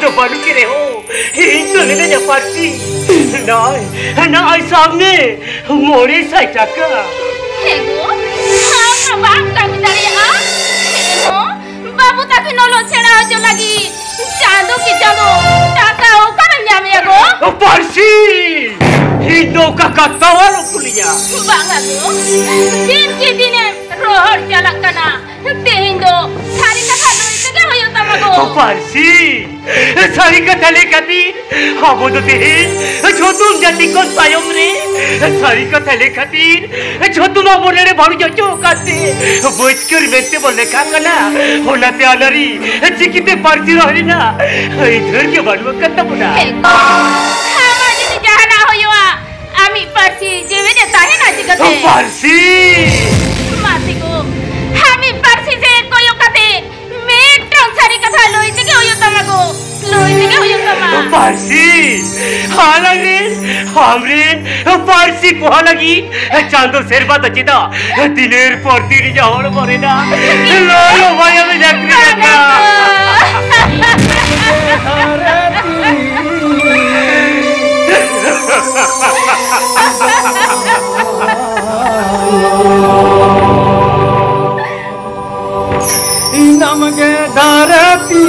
जो बन के रहे हो तो लेने जा पार्टी ना ना सामने मोरे साइटा का हेगो हम बाप का बिदारी आ हेगो बाबू ताकि नलो छेड़ा जो लगी चांदो की चांदो टाका ओ करन्या में गो पार्सी हिंदो का कत्तावालो कुलिया बांगा गो दिन के दिने रोहर चलकना ते हिंदो सारी कथा लोई के होयो तमगो पार्सी सारी कथा ले खाती हाबो तो ते छोटू जाति को तायम रे सारी कथा ले खातिर छोटू मा बोले रे भानु जो काते बोचकर बेटे बोले काकना होनाते आलरी चिकिते पार्सी रहली ना इधर के बालवा कत्ता बुना हामाजी जहाना होयो आमी पार्सी जेवे ने ताहे ना जिगते पार्सी मासिको हामी पार्सी से कोयो कते मेटन सारी कथा लोई के होयो तमगो लोई के होयो तमा पार्सी हालगे हमरे पार्सी को लगी चांदो शेरबा तो चिता दिनेर पर दिन जाओड़ मरे ना लो भाई में जाकरी लगा नमगे धरती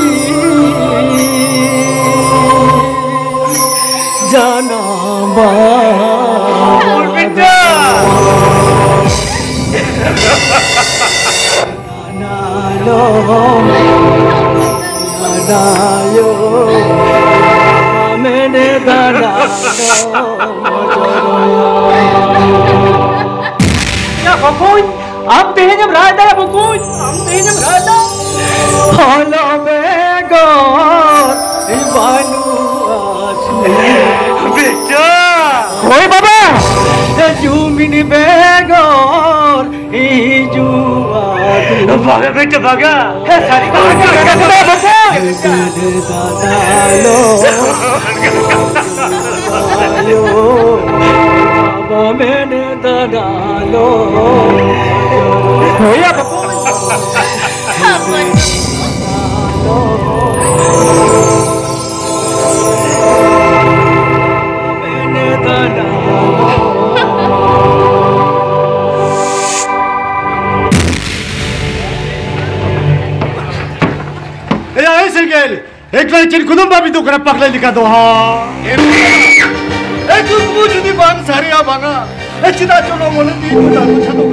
जाना बेटा नालो नायो मैंने दाना या बकुन आप तेज राजा बकुन हम तेज राजा हालो में गो बानू बेटा ओए बाबा जूमिन बेगोर ई जुआ भागा बेटा भागा सारी दादा लो बाबा मैंने दादा लो होया बाबा मैंने दादा एक बार चिन कुदुम बाबी तो करा पकड़े लिखा दो हाँ एक तू मुझे नहीं बांग सारी आ बांगा एक चिता चलो मोले दी तो जानो छतो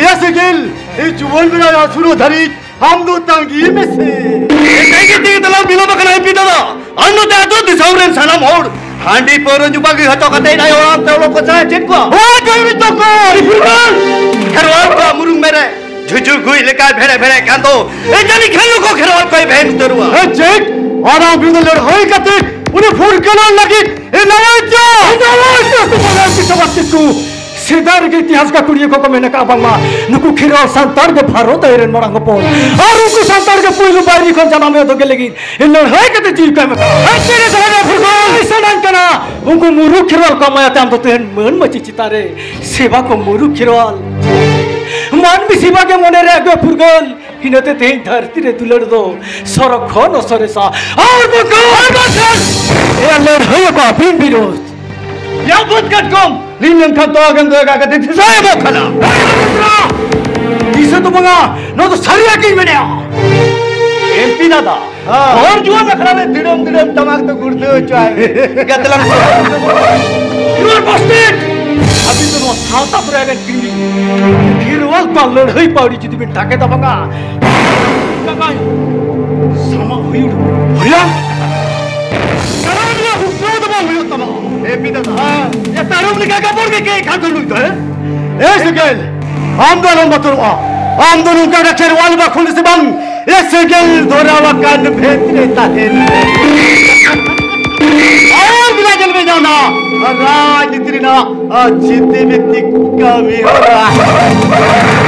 ये सिगिल ये जुबल बिना या सुनो धरी हम दो तांगी में से कहीं के तीन तलाब बिना बकना है पीता था अन्नो तातो दिशाउरें सलाम होड़ हांडी पोरो जुबा की हतो कते ना यो आम तो लोग को चाहे चिन को हो कोई भी तो को रिफुरमान खरवाल को मुरुंग मेरे झुझु गुई लेकर भेड़े भेड़े कांदो ए जानी खेलो को खरवाल कोई भेड़ उतरुआ ए चेक और आप भी तो लड़ होई कते उन्हें फूल कलान लगी ए नवाजा तो बोला कि सब तू सिदार के इतिहास का कुड़िए को मैंने कहा बंगा नुकु खिरो संतार के फारो तो एरन मरंग पोल और उनको संतार के पुइलु बारी को जना में तो के लगी इन लड़ होई कते जीव का में तेरे सलाम फुरगोल ऐसा नन कना उनको मुरु खिरो कमाया तम तो तेन मन मची चितारे सेवा को मुरु खिरोल मान भी शिवा के मने रे आगे फुरगल हिनते ते धरती रे दुलड़ दो सरखन सरसा और बकवास ए लड़ होय को बिन विरोध या बुत कट कम लिनम का तो अगन दो का कते थिसाय बो खला दिसे तो बंगा नो तो सरिया की में एमपी दादा और जुआ में खड़ा में दिडम दिडम तमाक तो गुड़ते हो चाहे गतलम यू आर बस्टेड अभी तो साउथ अफ्रीका टीवी फिर वो पालर है पाउडी जितने भी टाके दबंगा काका sama हुई भैया करामिया हुक्म दबा हुई तमा ए पिता ये तारुम लिखा का बोल के खातो लुई तो है ए सगल हम दोनों मतरुआ हम दोनों का रक्षण वाल बा खुल से बंग ये सगल दोरावा कांड भेद रहता है और बिना जल में जाना राजनीति ना जीते व्यक्ति का भी हो रहा है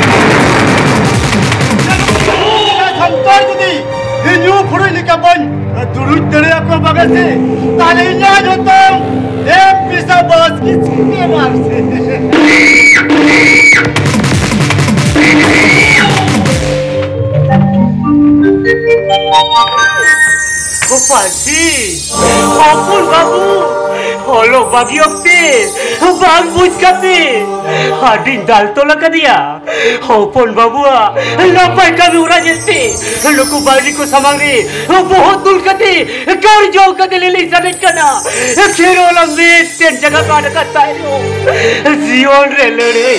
संतान जी ये न्यू फुड़ी लिखा बन दुरुज तेरे आपको बगल से ताले इंजाज होता हूँ एक पिसा बास की छीने मार से Parsi, apun babu, holo bagi okte, bang buj kate, hadin dal tolak dia, apun babu lapai kami ura jelte, loku bagi ko samangre, बहुत दूर कते, कर जाओ कते ले ले जाने कना, खेरो लंबे तेन जगह काट करता है लो, जीवन रे लड़े,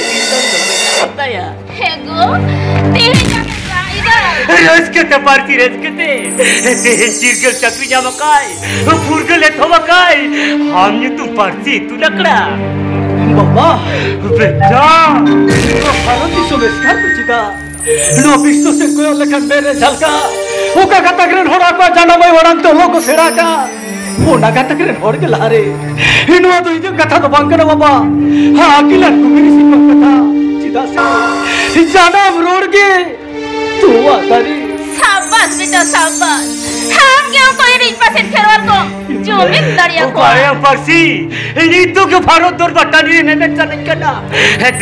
करता है, है गो, तेरे रस्कते पार्टी रस्कते देहन चिरगल चक्री जामकाय फुरगल एथोमकाय हमने तुम पार्टी तू नकड़ा बाबा बेटा भारती सोमेस्कार तुझिदा नो बिस्तो से कोई लेखन मेरे झलका ओका कतकरेन होड़ा को जानमय वरन तो लोको सेड़ा का वो नागा तकरेन होड़ के लारे इनवा तो इजो कथा तो बांकना बाबा हां अकिला कुमिरी सिंह कथा चिदा से जानम रोड के तू आतारी साबास बेटा साबास हम क्यों कोई रिच परसेंट खेलवार को जो भी दरिया को आया Parsi ini tu ke Bharat दौर बटानी ने में चले कना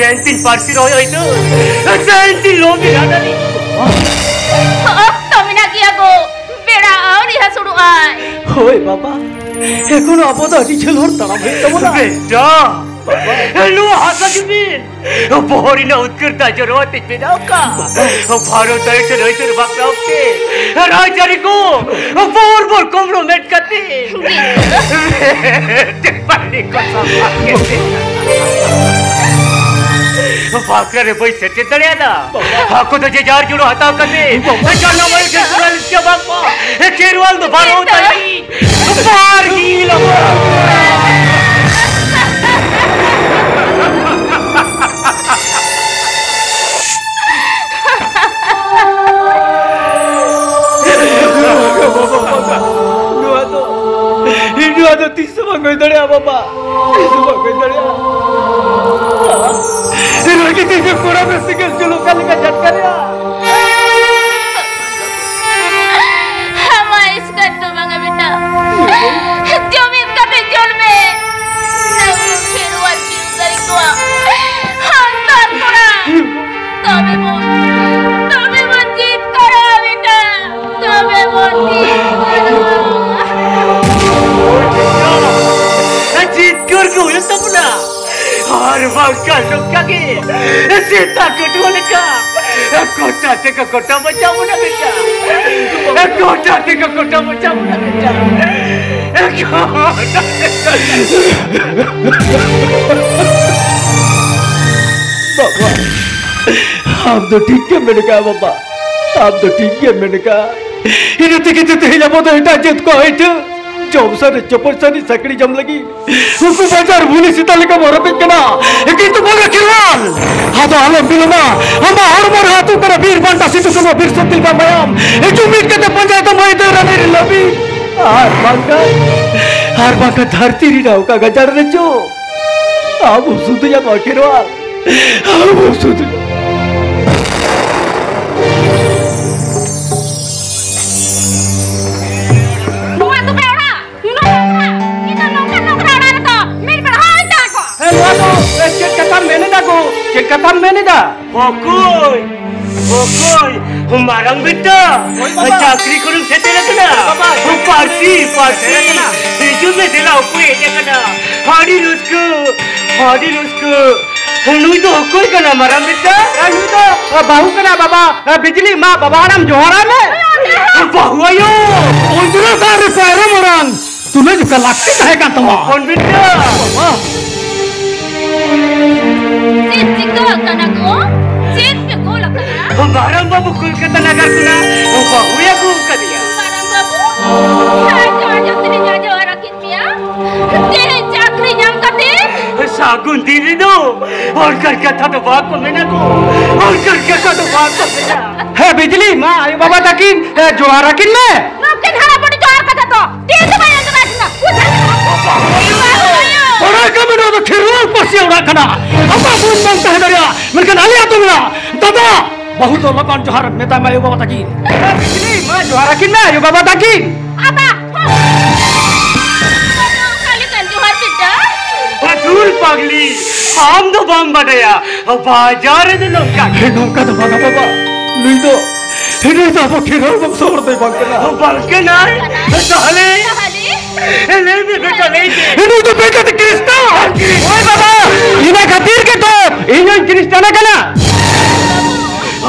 देन तीन पार्सी रहो इतो देन तीन लोग भी आना नहीं अब तो मिना किया को बेड़ा और यह शुरू आए होय बाबा एकोनो आपदा डिछल होर तड़ा भई तो बोला बेटा लो हासा किबिन बोहरी ना उत्कर्ता जरूरत है ना का भारत ऐसे नहीं तेरे बाप के राजारी को बोर बोर कॉम्प्रोमेट करते पानी को भाग रे भाई सेटे तड़िया ना हाको तो जे जार जुड़ो हटाओ करते जाना मैं के सुरल इसके बाप केरवाल तो बार होता है बार की लो Ini ada tisu bangkai dari apa pak? Tisu bangkai dari apa? Ini lagi tisu kurang bersikap julu kali kacat karya. हमारे इसका तो मंगा बेटा जो भी इसका बेचोल में ना खेलवार की उधरी को हम तार कोड़ा तबे वो जीत करा बेटा तबे वो जीत जीत कर के उन्हें तब ना हर बार का लोग क्या के सीता कटवाने का कोटा ते का कोटा बचाओ ना बेटा कोटा ते का कोटा बचाओ ना बेटा बाबा आप तो ठीक है मैंने कहा बाबा आप तो ठीक है मैंने कहा इन्हें तो कितने तो हिला बोलो इतना जित को है तो जॉब सर चपर सर सकड़ी जम लगी उसको बाजार भूली सीता लेकर मोरा पे कना लेकिन तो बोले किलाल हाँ तो आलम बिलमा हम हर मोर हाथों कर वीर बंटा सीतु सुनो वीर सत्तिल का मयाम एक जो मीट के तो पंचायत में इधर मेरी लबी हार बांका धरती री राव का गजर ने जो आप सुध या बाकिरवाल आप सुध kata meneda Okoi marang beta chakri kurung setela kana parsi hiju me dela okoi aja kana hadi rusku nui to okoi kana marang beta nui to bahu kana baba bijli ma baba haram johara me bahu ayo unjura sare paira marang tune juga lakti hai kan tama kon beta जीत जिका कना को जीत पे को लगना बारम बाबू कोलकाता नगर कुना बाबू या घूम कर दिया बारम बाबू हां जो तेरे जाजो रखिन मिया तेरे चाकरी जाम करते सागुन दीदी दो और कलकत्ता तो बाग को मैंने को और कलकत्ता तो बाग को मैंने है बिजली मां आयो बाबा तकिन जोहार रखिन में नौकन हरा पड़ी जोहार कथा तो तीन भाई तो बैठना orang kami nak kira pasti orang kena. Apa pun bangsa hedaya, mereka nali atau mana? Tata, bahut orang kan johar meta mayu bapa takin. Ini mah joharakin mah, ayo bapa takin. Apa? Kali kan johar beda? Betul pagli, ham do bam badaya, baजार itu nongka. Nongka tu bapa bapa, luido. ini apa kira bang sahur deh bang kena. Bang kena. Sahale. Ini betul ini. Ini tuh beda di Kristen. Oi baba, ini khatir ke tuh? Ini Kristen kena.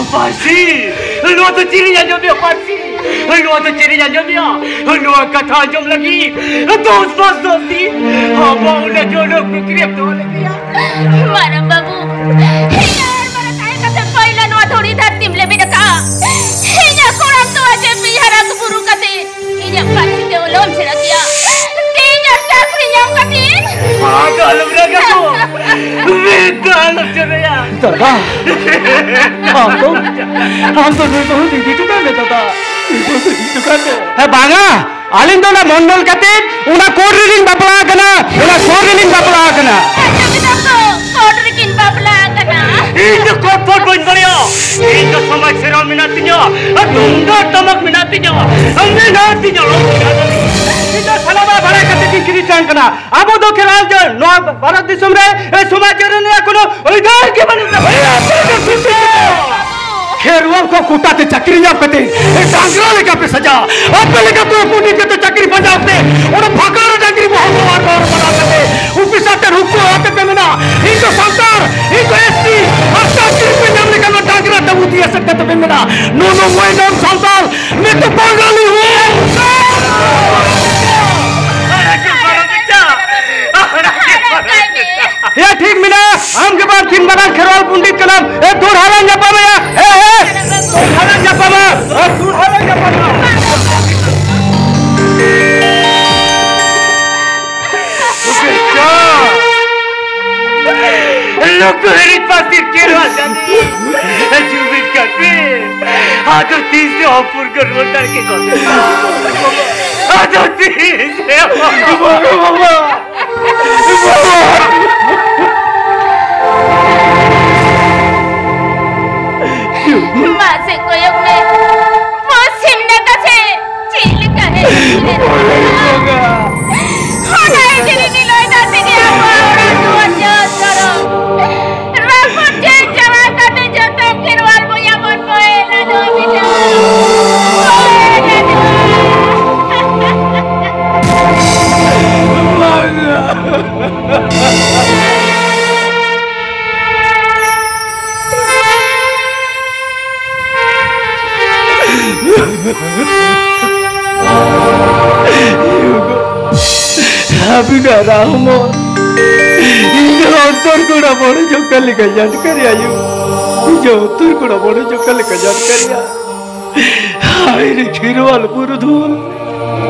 Parsi, lu tu cirinya jomnya Parsi. Lu tu cirinya jomnya. Lu kata jom lagi. Dos bos dosti. Apa udah jodoh berkirim tu lagi ya? Mana babu? Hiya, mana saya kata koilah nu athori dhatim le bedaka. Hiya kurang tu aja pihara keburu kate. Hiya Parsi ke ulom serakia. Hiya cakri yang katin. Agak beragam tu. Beda lah cerita. दादा हम तो दीदी दुकान में दादा दुकान में बांगा आलिम तो ना मंडल कतीन उना कोड रीडिंग बापला कना उना कोड रीडिंग बापला कना Tapi tak koड रीडिंग बापला कना itu kotor pun beliau itu sama serah minatinya tunggu tamak minatinya loh kita salah bala kati Kristen kena abo do keral je no barat disum re समाज रे कोनो ओइधर के बनता खेरुआ को कुटाते चक्री जाप कते डांगरा लेका पे सजा अब लेका तो पुनी के तो चक्री पंजाब ने और भकार डांगरी बहुत और बना कते उपिसाते रुको आते पे मना इनको संतार इनको एसटी हस्ताक्षर पे नाम निकल डांगरा तब दिया सकते तो पे मना नो वो नाम संताल मैं तो बंगाली हूं ये ठीक मिला हम के बाद दिन बना खेरवाल पंडित कलम ए दूर हालन जपा में ए हालन जपा में दूर हालन जपा में लोग तो हेरित पासिर खेरवाल जाती जुबित करते आधो तीस से ऑफर कर रोटर के कोते आधो तीस से बाबा Masih koyok me musim na kasi cilik kahe Hana ini nilai dati ni apa orang tua jatuh Rakun jenjara kate jatuh kirwal punya mon boy lalu bisa Tapi dah rahmo, ini orang kuda boleh jokal lekat kerja you, jauh kuda boleh jokal lekat kerja. Hai ni kirwal purudul,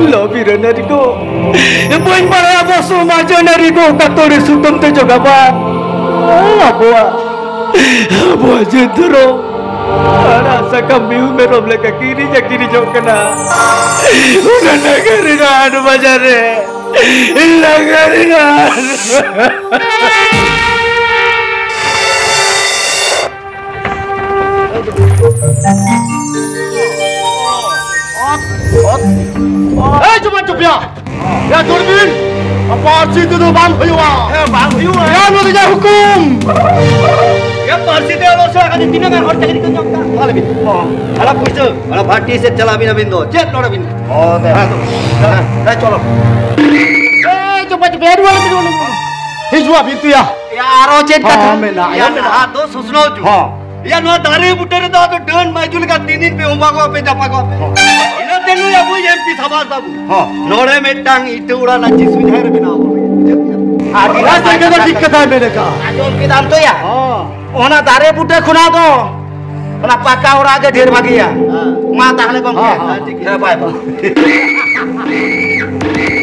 lobi renariko, boy mana bos majo nariko katori sutam te jogaba, abu jendro. Rasa kami merom leka kiri jokana. Udah nagarina anu bajare. Nagarina. cuma coba ya Durbin apa sih itu bang Huyuwa ya lu tidak hukum ya parsi itu lo soal kan tidak kan harus cakap dengan kita malah bin malah puisi malah parti set cala bin bindo jet lo bin oh deh dah colok coba dua lagi dulu hijwa bintu ya aro jet kata ya mena do susno ju ya no dare butere da to dan majul ka 3 दिन पे उमा को पे जपा को इन तेनु या वो MP सभा बाबू नोड़े में टांग इटे उड़ा लज्जी सुझार बिना हो आदिरा से के तो दिक्कत है मेरे का आजो के दाम तो या ओना दारे बुटे खुना तो ओना पाका और आगे ढेर भागिया मां ताहले कम के बाय बाय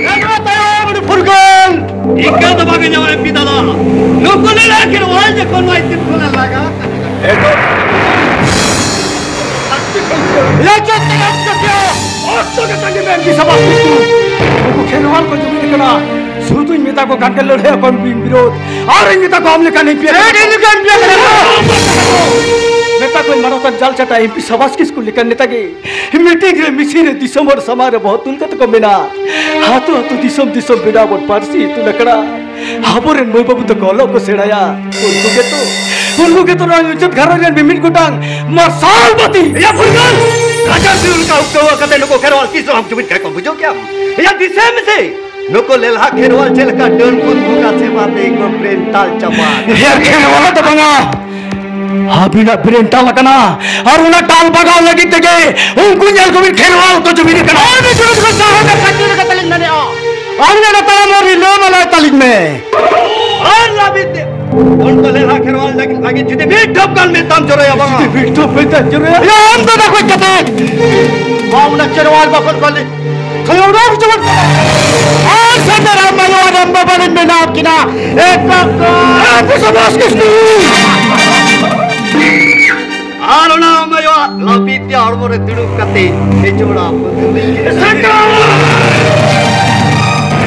ए नो तायो बड़ फुरगन इक्का तो भागे जाओ एमपी दादा लोग ने लाके वाल जे कोन वाई दिन खोला लगा एतो ये चलते क्या और तो के संगे में एमपी सभा को खेलवाल को जमीन करा सुरतु नेता को काटकर लड़े अपन विरोध और नेता को हमले का नहीं पिया नेता को मरो तक जल चटा एमपी सभा किसको लेकर नेता के मीटिंग रे मिसी रे दिसंबर समारे बहुत तुलकत को बिना हाथों हाथों दिसम बिना बोल पारसी तू लकड़ा हाबोरे मोय बाबू तो गलो को सेड़ाया उनको के तो उनको के तो रंग उचित घर रे मिमिन कुटांग मसाल बती या फुरगल राजा से उनका उपवा कते नको खेरवाल तीसरो हम जुबित को बुझो क्या या दिसे में से नको लेलहा खेरवाल चल का डन बुका से बाते को प्रेम ताल चमा या खेरवाल तो बंगा हाबिना प्रेम ताल कना और उना ताल बगाव लगी तगे उनको जल को भी खेरवाल तो जुबित कना और भी जुबित को साहब कच्चे का तलिंग ने और ने ताला मोरी लो वाला तलिंग में और लाबित उनको लेलहा खेरवाल लगी जिते भी ठपकन में तम चोरे या बंगा भी ठोपे त चोरे या हम तो ना कोई कते मामला खेरवाल बफर कोली खयोड़ा जुबित और सदरा मयोर हम बबन में नाम किना एक को सबस किसनु आलोना मयो लाबित और मोरे दिडु कते ए जोड़ा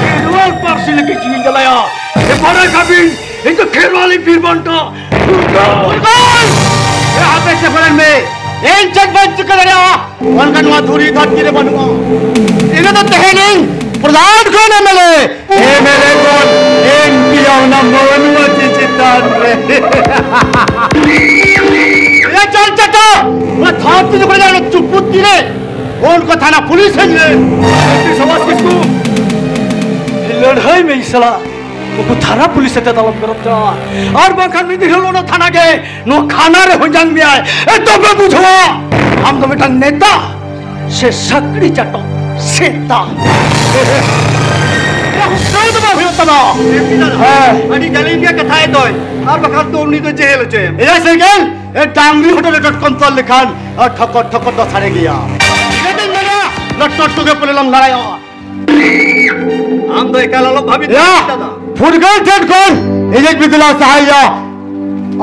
खेरवाल पार्सिल के चीन जलाया ये बड़ा कबिन इनको खेरवाली पीर बनता फुरकान ये हाथे से फलन में एक जग बन चुका रहा उनका नुआ धूरी धरती रे बनवा इन्हें तो तहलिंग प्रधान कौन है मेरे कौन एक पिया ना मोनुआ चिचितान रे ये चल चटा वो थाप तुझे पड़ जाए चुपुत्ती रे उनको थाना पुलिस है रे समाज किसको लड़ाई में इसला वो थाना पुलिस से तलब करब जा और बखन में दिखलो ना थाना के नो खाना रे होजंग में आए ए तो बे बुझो हम तो बेटा नेता से सकड़ी चटो सेता ये तो बाबू तना है अडी गलीनिया कथा है तो और बखन तो उन्हीं तो जेल छे ए सेगल ए डांगरी होटल डॉट चल लिखान और ठक्कर ठक्कर तो छाड़े गया ये दिन मेरा लट्टू के पुलम लड़ाया हम तो एकला लो भाभी दादा फुरगल टेट कौन एक बिजला सहाया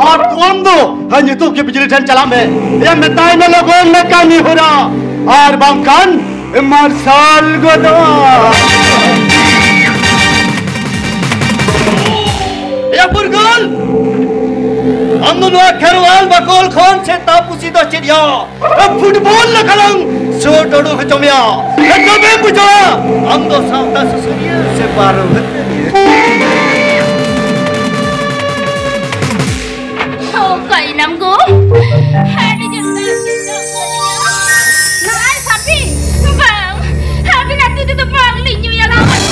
और कौन दो हंजी तो के बिजली ठन चला में ये मताई में लोगों में कानी हो रहा और बंकन मार्शल गोदो या फुरगल हम दोनों खेरवाल बकोल खोन से तापुसी दो चिड़िया फुटबॉल लखलंग छोटोड़ो खचमिया तो बे बुझो हम दो सावता ससुरिया से पार होते Kay namgo, hari janda naay sapi, bang, hari nanti tu bang linyu ya lawan.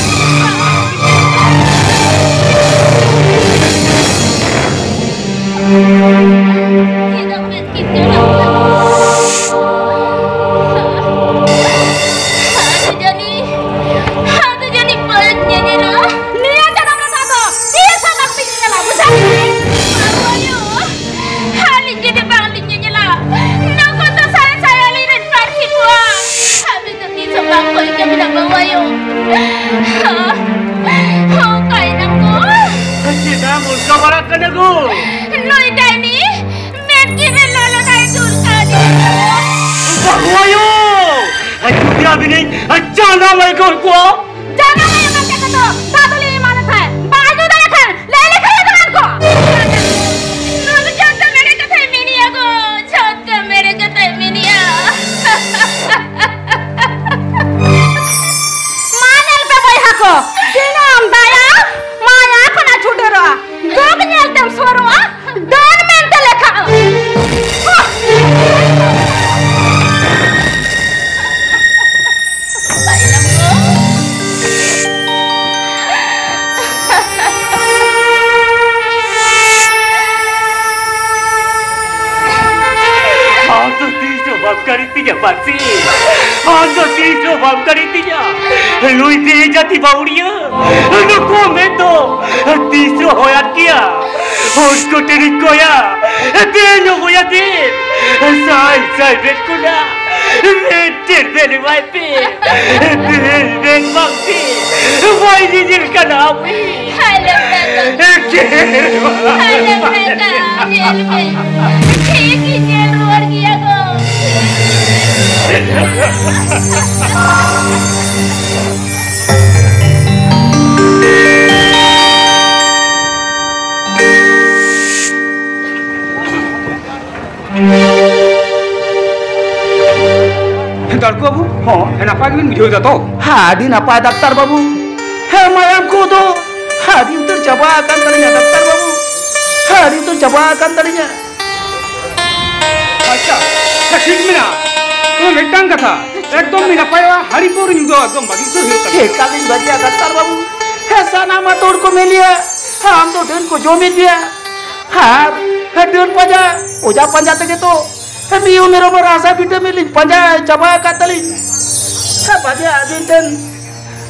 Tidak begitu Hadu jadi pelannya ni lah. Lihat jangan berkata, dia sangat tinggi lah, besar. Jangan main kau kuah. Jangan main macam itu. Tak boleh mana saya. Baju dah lekan. Lele kaya dengan kau. Jangan mere kata ini aku. Jangan mere kata ini ya. Mana yang bawa aku? Dinam daya. Maya aku nak cudera. Dua kenyal tem suara. Dan mental lekak. Karitia pasti, anda tisu bab karitia, lu itu jati bauria, lu komento, tisu hoyat kia, usko terik koya, teno hoyat din, sai betkuda, better beli wipe, bet bakti, why dijil kanawi? Halo mereka, jel luar gila kau. Dokter babu, kenapa ingin video itu? Hadi napa dokter babu? Mayam ko to hadi utar jaba akan ternyata dokter babu. hari itu cabakan tadinya. अच्छा ठीक मिला तो मिटang कथा एकदम मिला पाया hari pur juga एकदम bagi tu He kalin bajia Daktar Babu. He sana matod ko milia. हम तो दिन को जो मिल गया हाँ दिन पंजा ओजा पंजा तक तो मियो मेरो पर आशा बीटे मिली पंजा चबा कातली हाँ बाजे आदि दिन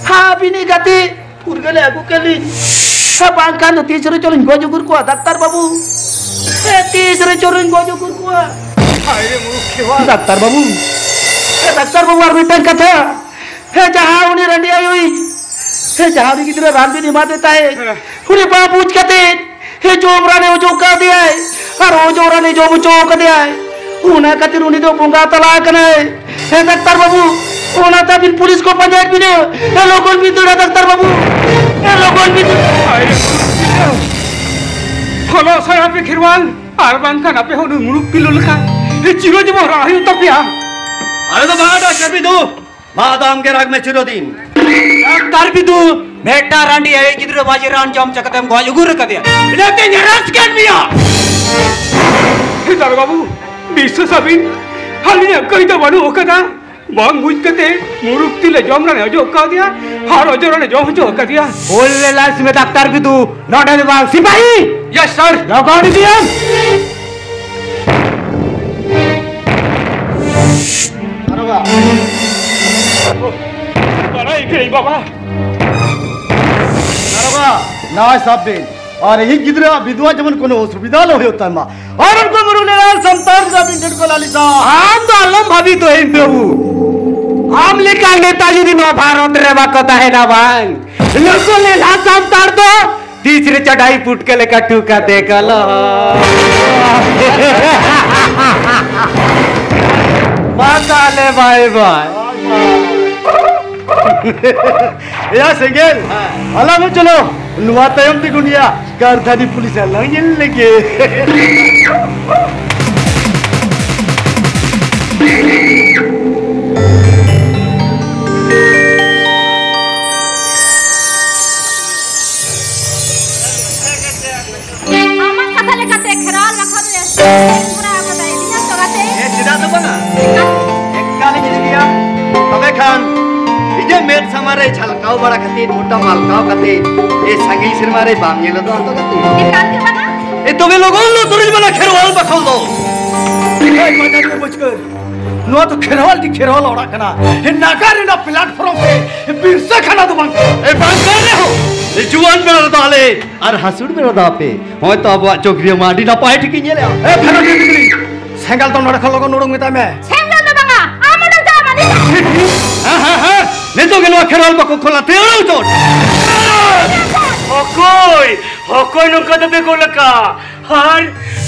हाँ बिनी गति उर्गले आगु केली हाँ बांकान तीसरे चोरिन गोजुगुर को डॉक्टर बाबू तीसरे चोरिन गोजुगुर को अरे मुख्य डॉक्टर बाबू और बीटन कथा है जहाँ उन्हें रंडिया हुई हे जहाँ उन्हें कितने राम भी निभा देता है उन्हें बाप पूछ कहते हे जो उमरा ने वो जो कर दिया है और वो जो ने जो कर दिया है उन्हें कहते उन्हें तो पुंगा तलाक नहीं हे डॉक्टर बाबू उन्हें तब इन पुलिस को पंचायत भी नहीं ये लोगों भी तो डॉक्टर बाबू ये लोगों भी तो kalau saya pikir wal arbang kan apa hono muruk pilul kan ciro jemo rahi utapia अरे तो बाहर डॉक्टर भी दो मादाम के राग में चिरोदीन डॉक्टर भी तू बेटा रांडी है किधर बाजी रान जम चकते हम गोजुगुर कर दिया लेते निराश कर दिया दादा बाबू विश्व सबिन हालिया कहीं तो बनो ओकदा बांग बुझ कते मुरुक तिले जमना ने जो का दिया हार अजर ने जो का दिया बोले लास्ट में डॉक्टर भी तू नॉट एनी बांग सिपाही यस सर लगाड़ दिया बड़ा इकड़ी बाबा नरवा ना सब दिन और यही गिद्रा विधवा जमन कोनो सुविधा लो होता है और उनको मरुले लाल संतान का बिंदु को लालिसा हम तो अलम भाभी तो है प्रभु हम लिखा नेताजी दिन भारत रे बाकता है ना भांग लोगों ने लासाम तार दो तीसरे चढ़ाई फुट के लेकर टूका देखलो बता ले भाई भाई या सिंगल अला में चलो नुआ तयम दी गुनिया कारधानी पुलिस लंगिल लगे मामा कथा लेकर ते खराल रखा दे पूरा कथा इतना तो गाते ये सीधा तो बना एक काली जी दिया तबे खान इजे मेट समारे छलकाव बड़ा खती मोटा मालकाव खती ये संगी सिर मारे बांगेलो तो तो खती निकाल के बना ए तो वे लोगों लो तुरिज बना खेरवाल बखल दो ए मजा के बचकर नुआ तो खेरवाल औड़ा कना हे नागारी ना प्लेटफॉर्म पे बिरसा खाना तो बंद ए बंद कर रहे हो ए जुआन में रदाले और हसुड़ में रदापे होय तो अब चोकरिया माडी ना पाए ठीक नेले ए फेरो दिकली सेंगल तो नडख लोगो नोडंग मेता में सेंगल तो बंगा आमडो जा मानी हां ने तो गेलो खेरवाल बको खोला तेरो चोट हकोय नुका तो बेगोलका हार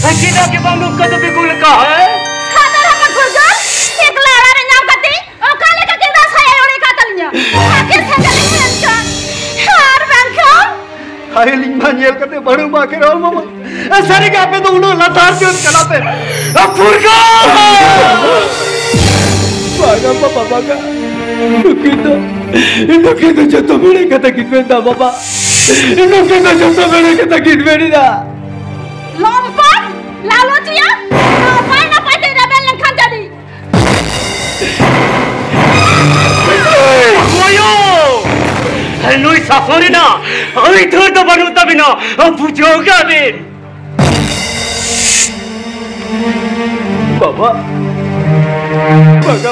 हकीना के बांग नुका तो बेगोलका है खादर हमर गुजर एक लाड़ा ने नाम कती ओ काले का केदा साया ओरे कातलिया आके सेंगल हेंका हार बैंको हाय लिंगा नेल करते बड़ू मा खेरवाल मामा ए सारी का पे तो उनो लतार जोत कला पे अब फुरगा बागा Nukido jatuh beri kata kitbenda bapa. Nukido jatuh beri kata kitbenda dah. Lompat, lalu dia, lompat nak pada rebel yang kan jadi. Ayo, nui safari na, awi thur to banu tabi na, bujoga bin. Bapa, baga.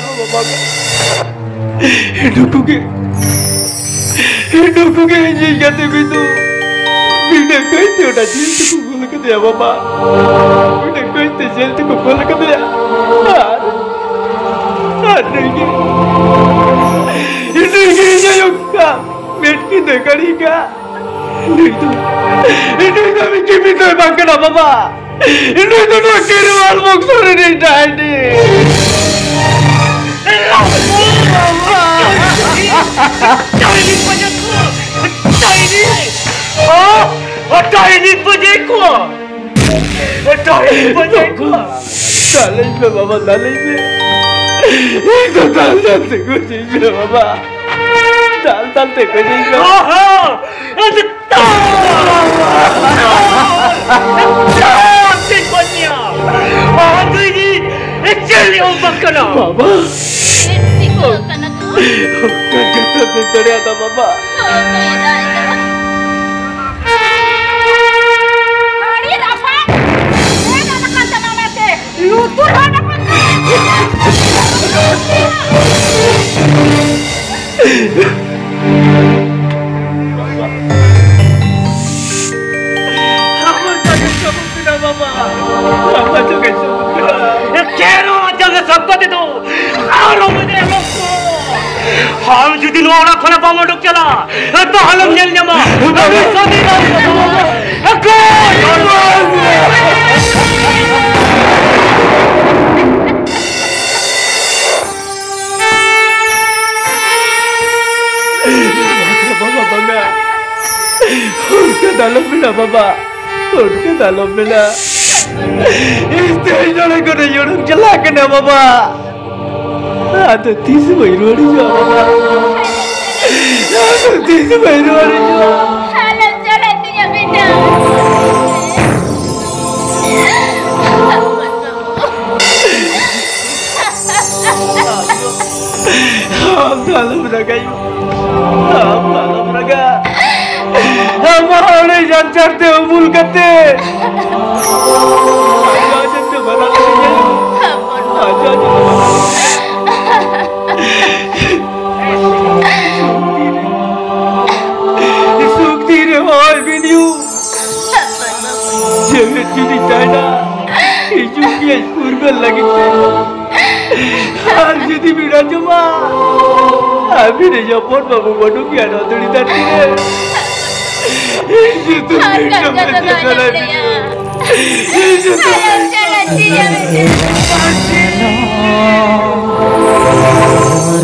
Hidupku ini jatuh begitu. Bina kau itu udah jadi kumpul ke dia bapa. Bina kau itu jadi kumpul ke dia. Ini yang metki dekari ka. Ini kami kimi tu bangkan apa bapa. Ini tu nak kirual maksud ini tadi. Tiny pajakku, tiny. Oh, tiny pajakku. Tiny pajakku. Dalej me baba, dalej me. Itu dal te kucing me baba. Dal te kucing me. Oh, itu. Jeli ombakana. Mama. Tiko kana tu. Kagata bintare ada mama. Kali apa? Saya nak kata mama te. Lutur mana pun. हम जुदी Nora खाना पामा डुक चला तो हलम जल जमा अभी सदी ना को बाबा बंगा उनके दालों में ना बाबा उनके दालों में ना इस तेज़ों को नहीं जोड़ूं चला के ना बाबा आतो 30 बैरोड़ी जो बाबा आतो 30 बैरोड़ी जो Halam jalan dia benda. हम दालों लगा हम दालों लगा हम हमारे जान चढ़ते हो मूल करते आज तो बना लेंगे सुखती रे और वीडियो जगत चीनी चाइना इजू की स्कूल में लगी थे आज यदि बिना जुमा अभी ने जापान बाबू बड़ों की अनादरी दाती है ये तो बेटा बेटा चला Halam jalan dia benda.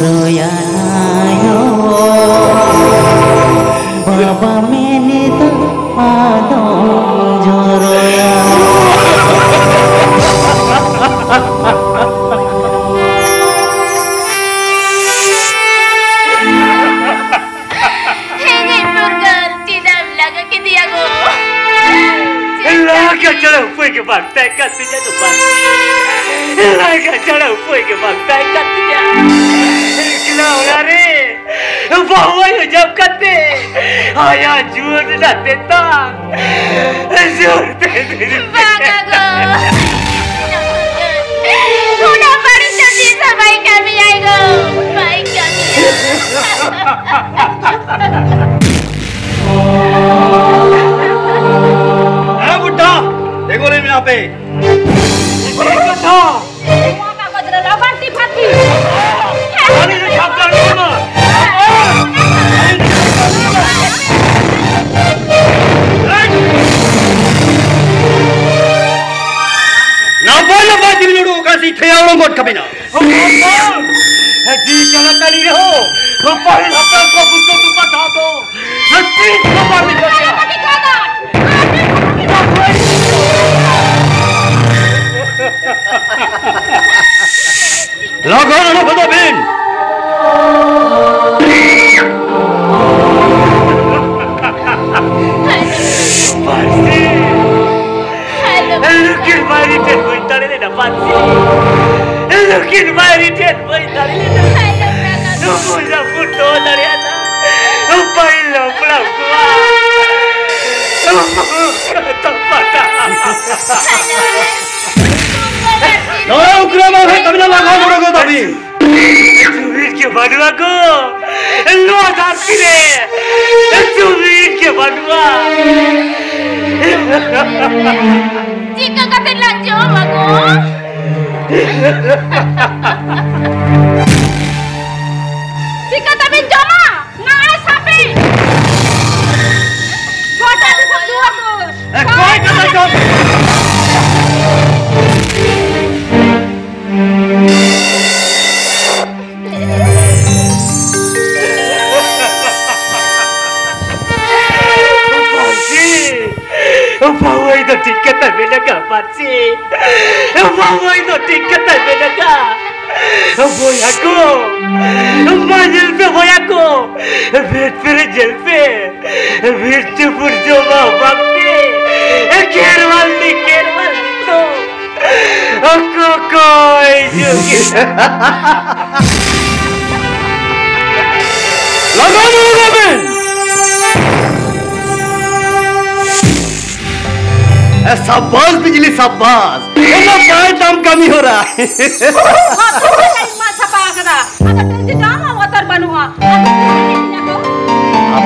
रोयायो बाबा मैंने तो आदो जो रोया Ini bukan tidak laga kita ya go. लागा चढ़ा हुए के भागता है करते जा तो बात लागा चढ़ा हुए के भागता है करते जा किला होना रे बाबा ये जब करते आया जोर ना देता जोर दे Baga go. Sudah baru jadi sebaik kami ya go. Baik kami. बुड्ढा देखो रे यहाँ पे देखो तो Semua kakak terlalu tipati. अरे ये छापता नहीं ना ना बोलो बात भी लोगों का सीखे आवड़ों को कभी ना जी चलता नहीं रहो पहले हफ्ते को बुक तो बता दो तीन को मार दिया Tapi kata. लागो ना बता बिन Pasti Halo. Lukin mari ten boy tare na pasti Lukin mari ten boy tare na Halo Braga. Nuku na puto tare ata Upai lo pulau kuwa Kata pata ना उकरा में है कभी ना लागो लोगों को तभी Jubir ke badua ko Lo darti re Jubir ke badua Jika kata lanjut aku. Jika tapi joma, ngai sapi. Kota tu semua tu. कोई कथा चल Bawa itu tiket tapi nak pasti. Bawa itu tiket tapi nak. Boy aku, majel pe boy aku, vet per jel pe, vet tu pur jo bakti, kerwal ni to, शाबाश बिजली शाबाश पाए दाम कमी हो रहा है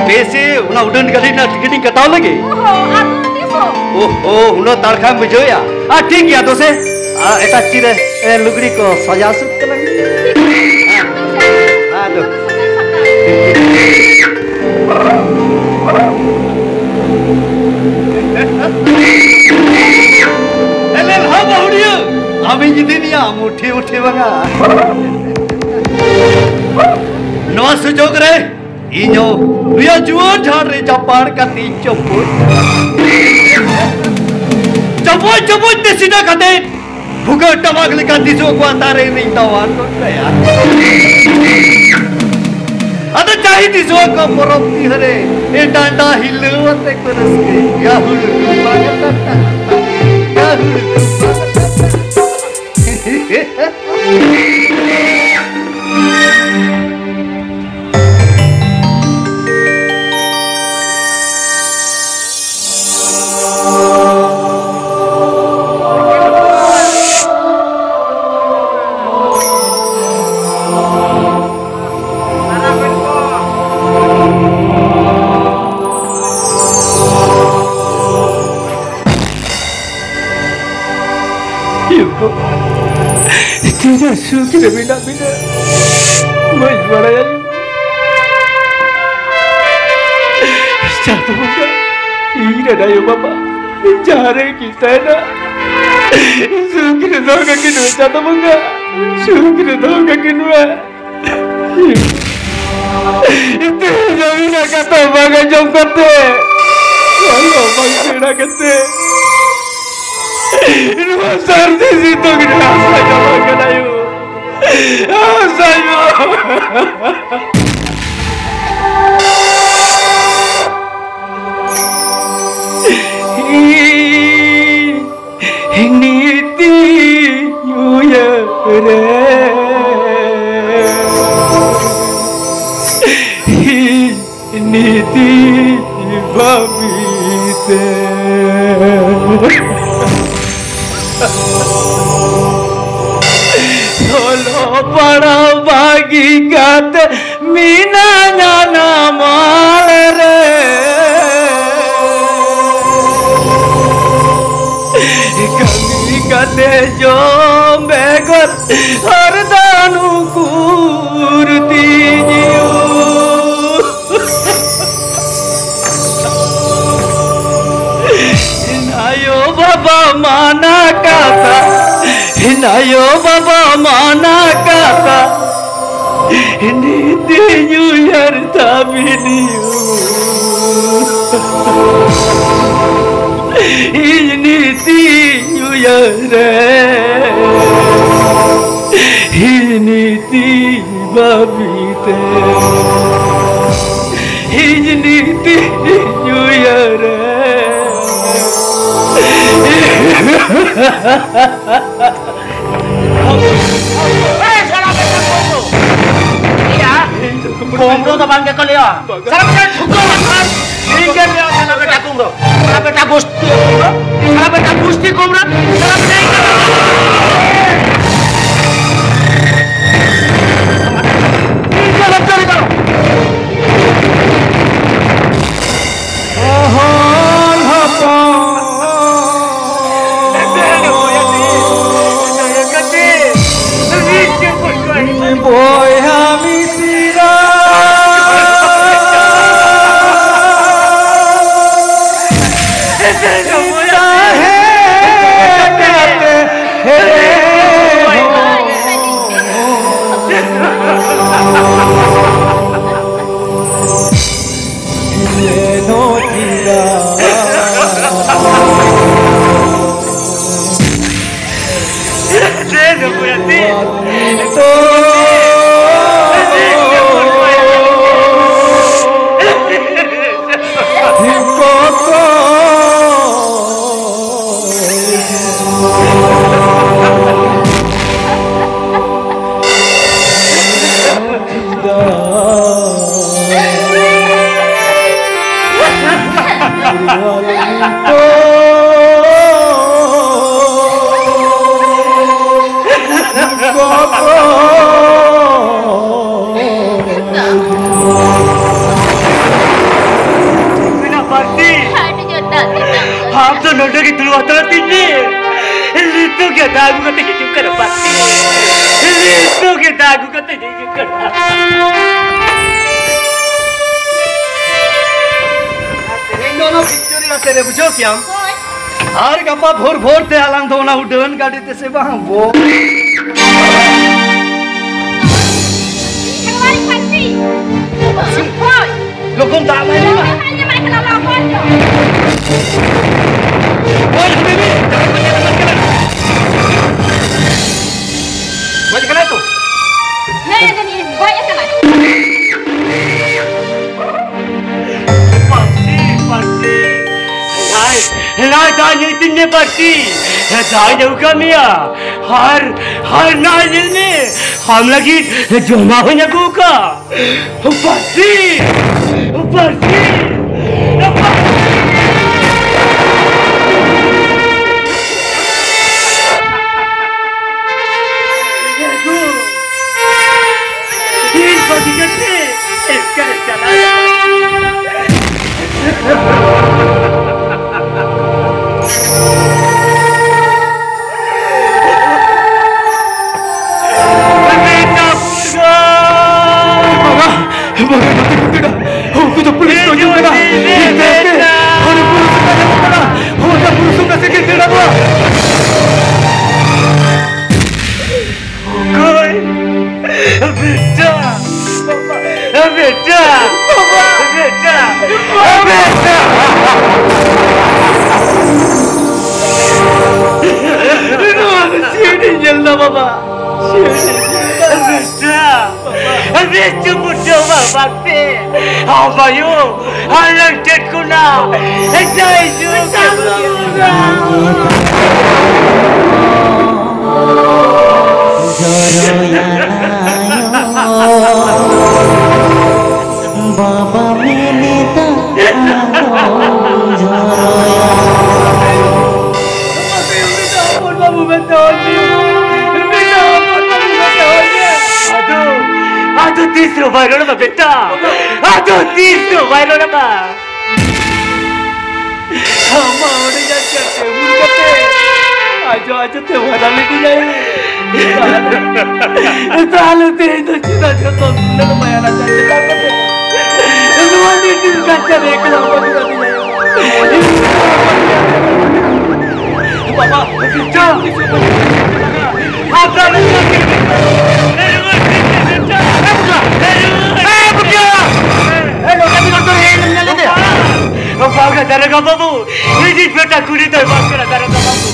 पैसे उड़न गली ना टिकटिंग कटाव लगे ओहो उन्होंने तड़खा बुझो या ठीक है तो से एटा चिरे लुगड़ी को सजा सकते लगे हाँ दो अभी जितनी मुठी उठी बगा नवा सुजोग रे इनो बिया जुआन झाड़ रे चपाड़ का नी चपोच देसीना कते भूगर टमाक लिखा दिसो को अंतारे नहीं तवान तो क्या अदा चाहिए दिसो को मरोती हरे ए डांडा हिलवते करस के या हुल Tidak suki na bina Mas baraya Jatuh muka Ina na yung mama Jare kita na Suki na daw ka kinua Jatuh muka Suki na daw ka kinua Itu yung na kata baga jom kate Wala bang sira kate Ini masar di situ kita saja makan ayu. Sayo. Ini ti yuya re. Ini ti babi se. Solo para bagi kata minanya nama re kami kate jom begot hardanu kurti jiu ayo baba mana kata Ayo baba mana kata ini dinyu yar tabiniu ini dinyu yar ini tibabite ini dinyu yar Kumro to bangke ko liya. Sarap yan sugo man. Inggan liya na beta kumro. Sarap beta gusti kumro. Sarap beta gusti kumro. Sarap naik. Inggan cari karo. Ahal hapa. Boy hami sira हम तो नोटों की तुलवाता तीनने रिश्तों के दागू का तेज कर पाते रिश्तों के दागू का तेज कर तेरे दोनों पिक्चर ना तेरे बुझो क्या आर गप्पा भोर भोर ते आलाम तो ना उड़न गाड़ी ते से वहां वो हमारी फंसी लोगों दाम है ना बोल हबीबी मत करा तो नहीं नहीं भाई करा Lai tanya itinnya pasti. Saya jauh kami ya. Har nanya ni. Ham lagi joma punya kuka. Pasti. Ini pasti jadi. Sekarang jalan. बाबा मैंने Aduh, tisro baru nama beta. Aduh, tisro baru nama. Hama orang yang cakap, mungkin aja tu orang lagi jaya. Selalu tu itu cita cita tu maya nak cakap. Semua itu kaca mereka apa tu tadi jaya. Bapa, jauh. Apa lagi? Baga darega babu, ini beta kuri tu baga darega babu.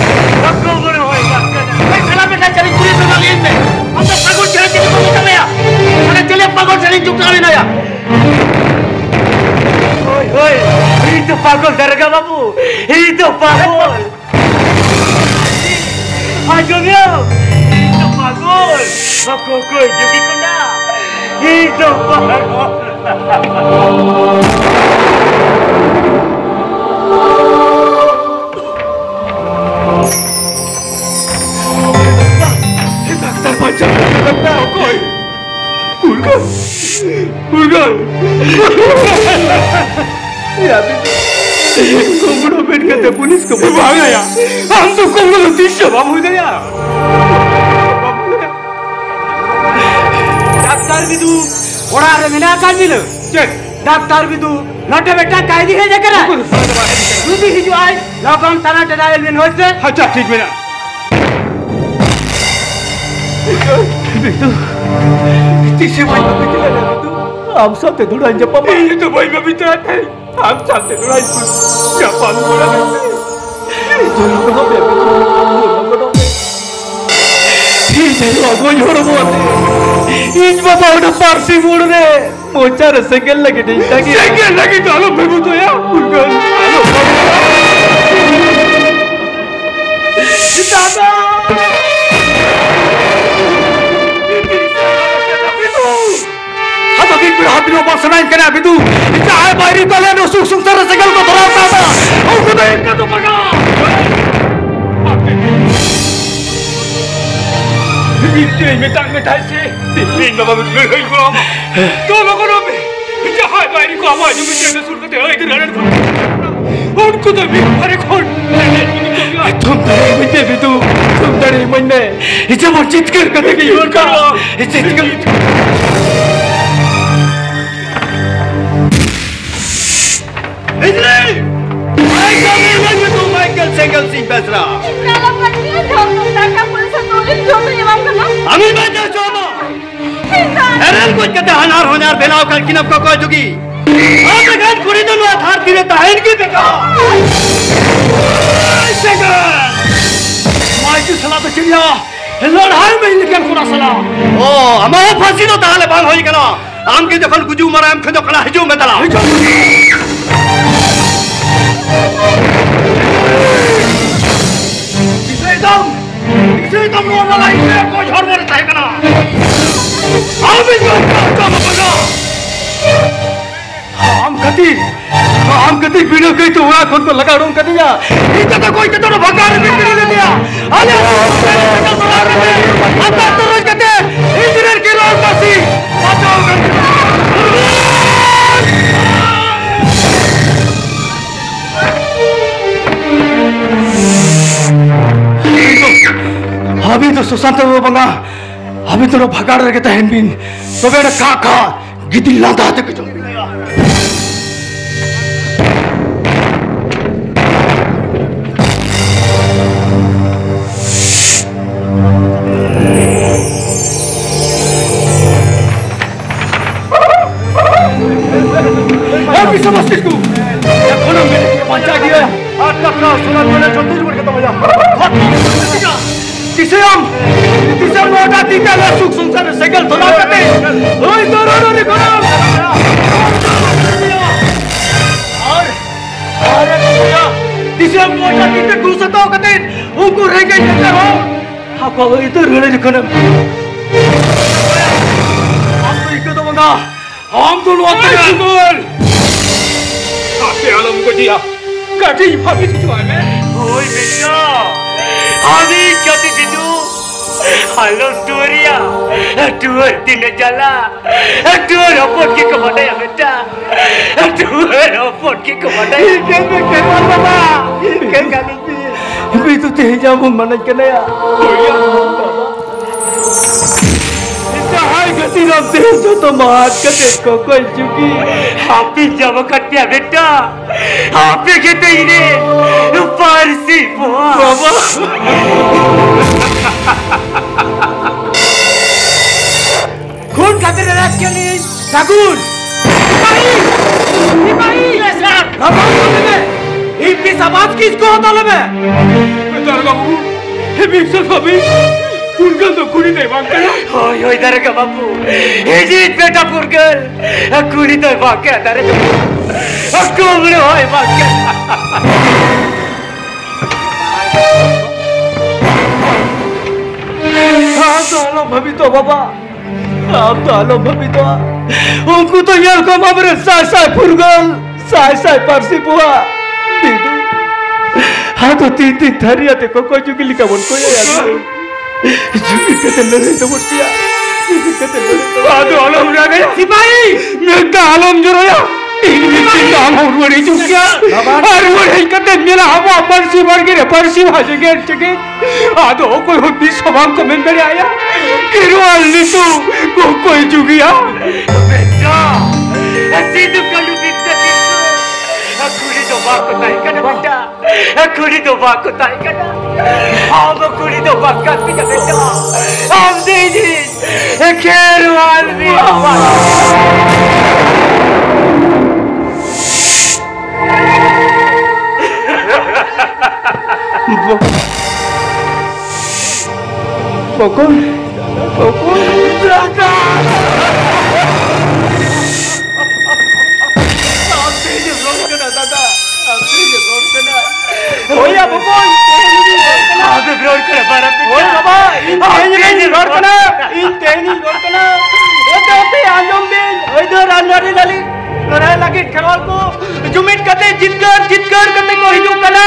Aku boleh hoy baga. Kalau beta cari kuri tu lagi ni, kita pagol cari cari babu kami ya. Kita cari pagol cari jumpa kami na ya. Hoy, itu pagol darega babu, itu pagol. Ajonya, itu pagol. Aku koi jadi kena. Itu pagol. Urgan. Ya, kumpul bed kata polis ke bawah ya. Ham tu kumpul tisha babu ya. Doktor bidu, orang ada mana kan bilu? Cek. Doktor bidu, nota beta kaidi है जगह है. तू भी हिजू आए, lockdown थाना टेराइल में होते. अच्छा ठीक बिना. बिटू, तीसरे भाई का बिटू लगा बिटू. हम सब ते थोड़ा जब पापा. ये तो भाई का बिटू आता है. हम सब ते थोड़ा जब पापा बोला बिटू. जो लोग हो गए बिटू. ठीक है, वो जोड़ो बोलते. इन बाबा उन्हें पार्सी बोल रहे. मोचार सेकंड लगे नहीं लगी. सेकंड लगी तो आलो भाई तो या. उनका आलो. दादा. हम अभी हाथी में बस नहीं करना अभी तू. चाहे बाहरी तो ले नो सुख सुख तरह सेकंड को भरा था. और खुदा एक का तो पका. Ini metang metai sih. Ini nama berhenti kau. Tolong kau nabi. Jahai bayi kau apa? Jumpa jangan suruh kau terhadap itu. Oh उनको तो भी अरे खोल तुम डरे मुझे भी तुम डरे मुझे इसे वो जीत कर करेगी उनका इसे Michael Sengal Singh Besra Nala pati jom taka pulsa tulis jom jawab kana. अभी मैं जो चोमो एरन कुछ कहते हनार होनार बेलाव कर किनब को कोई जुगी आप लगान कुड़ी दोनों आधार दिले ताहिन की बेका सेंगल माइकल सला तो चिड़िया लड़ाई में निकल पूरा सला ओ हमारा फांसी तो ताले बांग होई कना आम के जखन गुजू मराम खजो कला हिजू में तला इसे दम रोना लाइन में कोई झड़ मर जाए कना हम भी जो काम बगा हम कति वीडियो कहीं तो हुआ खुद को लगा रोन कर दिया इतना तो कोई तो भगाने में नहीं दे दिया अरे अब तो रोज कहते इंजीनियर की रोज बसी बचाओ अभी तो सुशांत वो बंगा अभी तो भगाड़ रहे कहते हैं बिन तो बेटा काका गिद्दी लांदा आते कुछ अभी समझते तू ये कोनो मेरे पंचा दिया आज तक ना सुना मैंने छोटी उम्र के तो मजा किसे हम मोटा टीका ना सुख संसार साइकिल थोड़ा करते ओए दोनों ने करो और अरे भैया किसे हम मोटा टीका घुसता हो कहते उनको रह गए चक्कर हो आपको इधर रेड़े लिखने हम तो इको तो मंगा हम दोनों आते हैं बोल आपके आलम को दिया काटी भाभी की जो है मैं ओए बेटा आनी कति दिदू हेलो स्टोरिया टूर दिन जला टूर अपोट की कमाने है बेटा टूर अपोट की कमाने क्या बाबा क्या गाली भी तो ते जामु मन कनया इतना हाई गति रखते जो तो मार के देखो कोई चुकी हापी जब कटिया बेटा हापी कहते ही ने पारसी बाबा खून खाते राज के लिए सागुन भाई लेसरात रबाब में इतनी समाज किसको होता ले मैं बेचारा बाबू ये बिक्सर भाभी पुरगल तो कुड़ी नहीं मांगते ना ओए इधर का बाबू ये जीत बेटा पुरगल कुड़ी तो वाक्य इधर कोमड़े होए वाक्य हाँ तो आलो भभी तो बाबा आप तो आलो भभी तो उनको तो यार को मामरे साय पुरगल साय परसी पुआ दीदू हाँ तो तीन थरिया ते कोई चुकी लिखा बोल कोई यार चुकी कहते लड़े तो मुटिया चुकी कहते लड़े तो आदो आलम रह गया सिपाही मैं का आलम जो रोया इंग्लिश काम और वही चुकिया और वही कहते मेरा हम परसी भर गिरे परसी भाजे गेट चके आदो कोई होती सवाल कमेंट में आया किरवाल नी तू कोई चुकिया बेटा सीधु कलू बिकते कुड़ी तो बात को ताई करना बेटा कुड़ी तो बात को ताई करना हम कुड़ी तो बात करती है बेटा हम दे जी खेरवाल भी Pokok दादा Oya Pokok आगे ब्रोड कर बारा पे Oya Baba ini road kana Ote anjom bin Oidhar anjari lali Lorai lagi kherwal ko Jumit kate jitkar kate ko hiju kana